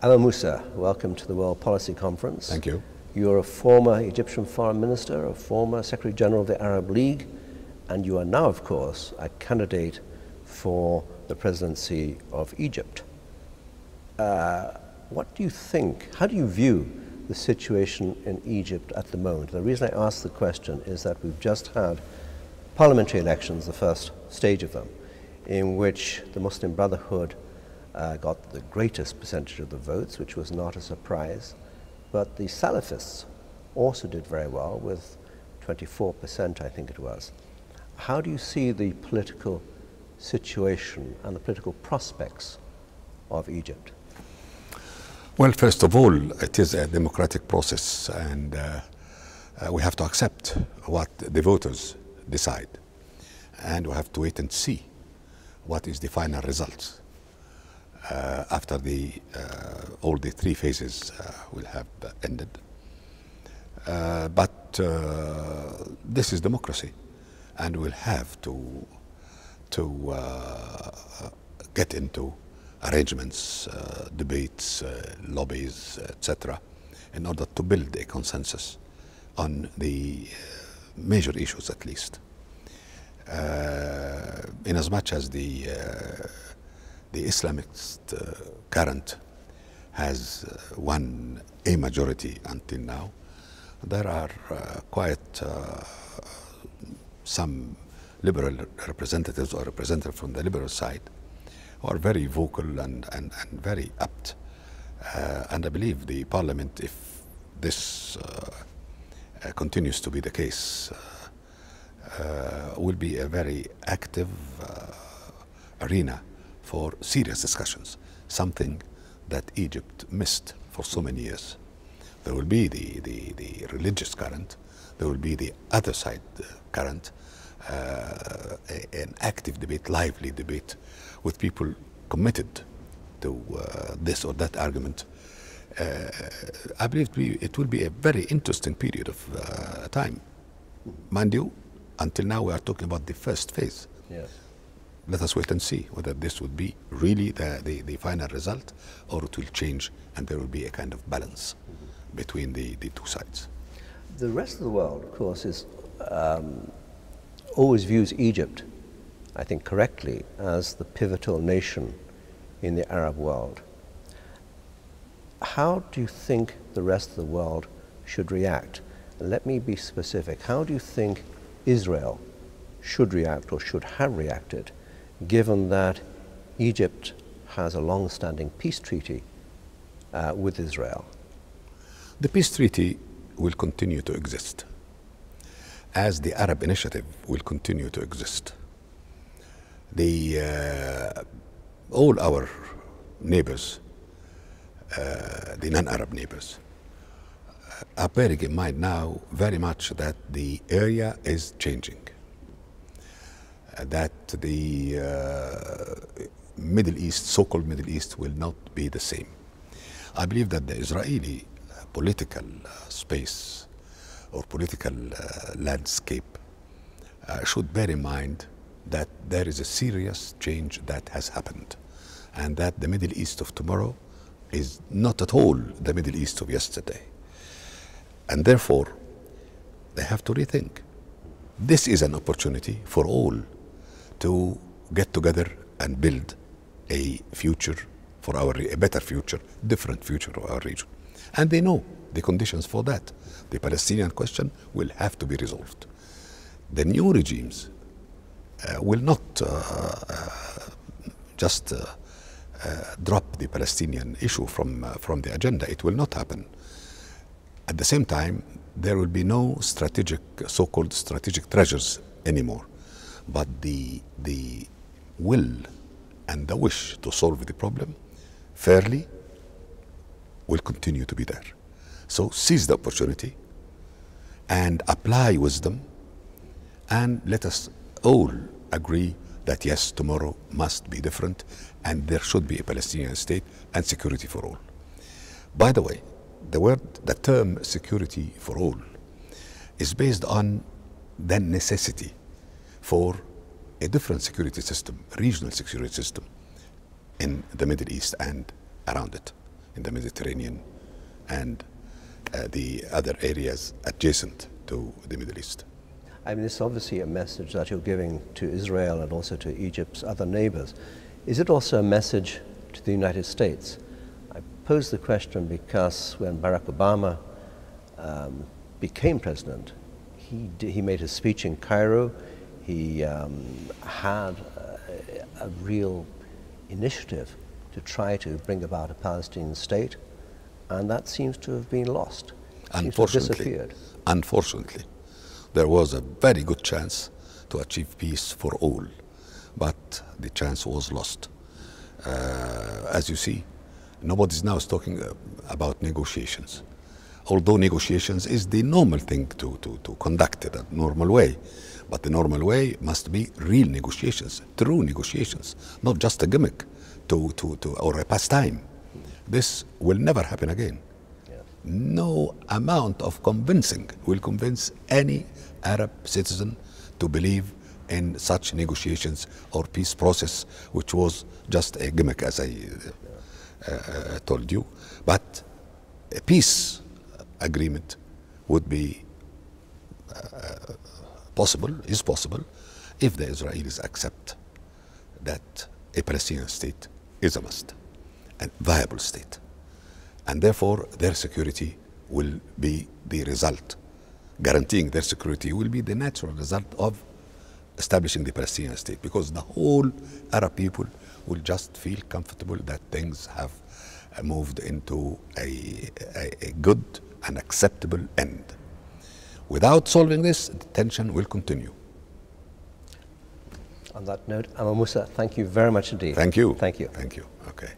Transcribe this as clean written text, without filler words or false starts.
Amr MOUSSA, welcome to the World Policy Conference. Thank you. You're a former Egyptian Foreign Minister, a former Secretary General of the Arab League, and you are now, of course, a candidate for the presidency of Egypt. What do you think, how do you view the situation in Egypt at the moment? The reason I ask the question is that we've just had parliamentary elections, the first stage of them, in which the Muslim Brotherhood got the greatest percentage of the votes, which was not a surprise. But the Salafists also did very well, with 24%, I think it was. How do you see the political situation and the political prospects of Egypt? Well, first of all, it is a democratic process, and we have to accept what the voters decide. And we have to wait and see what is the final result. After all the three phases will have ended. But this is democracy, and we'll have to get into arrangements, debates, lobbies, etc., in order to build a consensus on the major issues, at least. In as much as the Islamist current has won a majority until now, there are quite some liberal representatives or representatives from the liberal side who are very vocal and very apt. And I believe the parliament, if this continues to be the case, will be a very active arena for serious discussions, something that Egypt missed for so many years. There will be the religious current, there will be the other side current, an active debate, lively debate, with people committed to this or that argument. I believe it will be a very interesting period of time. Mind you, until now we are talking about the first phase. Yes. Let us wait and see whether this would be really the final result, or it will change and there will be a kind of balance between the two sides. The rest of the world, of course, is always views Egypt, I think correctly, as the pivotal nation in the Arab world. How do you think the rest of the world should react? Let me be specific. How do you think Israel should react or should have reacted, given that Egypt has a long-standing peace treaty with Israel? The peace treaty will continue to exist, as the Arab Initiative will continue to exist. All our neighbors, the non-Arab neighbors, are bearing in mind now very much that the area is changing, that the Middle East, so-called Middle East, will not be the same. I believe that the Israeli political space or political landscape should bear in mind that there is a serious change that has happened, and that the Middle East of tomorrow is not at all the Middle East of yesterday. And therefore, they have to rethink. This is an opportunity for all to get together and build a future for a better future, different future of our region. And they know the conditions for that. The Palestinian question will have to be resolved. The new regimes will not just drop the Palestinian issue from the agenda. It will not happen. At the same time, there will be no strategic, so-called strategic treasures anymore. But the will and the wish to solve the problem fairly will continue to be there. So seize the opportunity and apply wisdom, and let us all agree that yes, tomorrow must be different, and there should be a Palestinian state and security for all. By the way, the term security for all is based on the necessity for a different security system, regional security system in the Middle East and around it. in the Mediterranean and the other areas adjacent to the Middle East. I mean, this is obviously a message that you're giving to Israel and also to Egypt's other neighbors. Is it also a message to the United States? I pose the question because when Barack Obama became president, he made his speech in Cairo. He had a real initiative to try to bring about a Palestinian state, and that seems to have been lost. Unfortunately, there was a very good chance to achieve peace for all, but the chance was lost. As you see, nobody's now talking about negotiations, although negotiations is the normal thing to conduct it a normal way. But the normal way must be real negotiations, true negotiations, not just a gimmick or a pastime. This will never happen again. Yeah. No amount of convincing will convince any Arab citizen to believe in such negotiations or peace process, which was just a gimmick, as I told you. But a peace agreement would be is possible if the Israelis accept that a Palestinian state is a must, a viable state. And therefore their security will be the result. Guaranteeing their security will be the natural result of establishing the Palestinian state, because the whole Arab people will just feel comfortable that things have moved into a good and acceptable end. Without solving this, the tension will continue. On that note, Amr MOUSSA, thank you very much indeed. Thank you. Thank you. Thank you. Okay.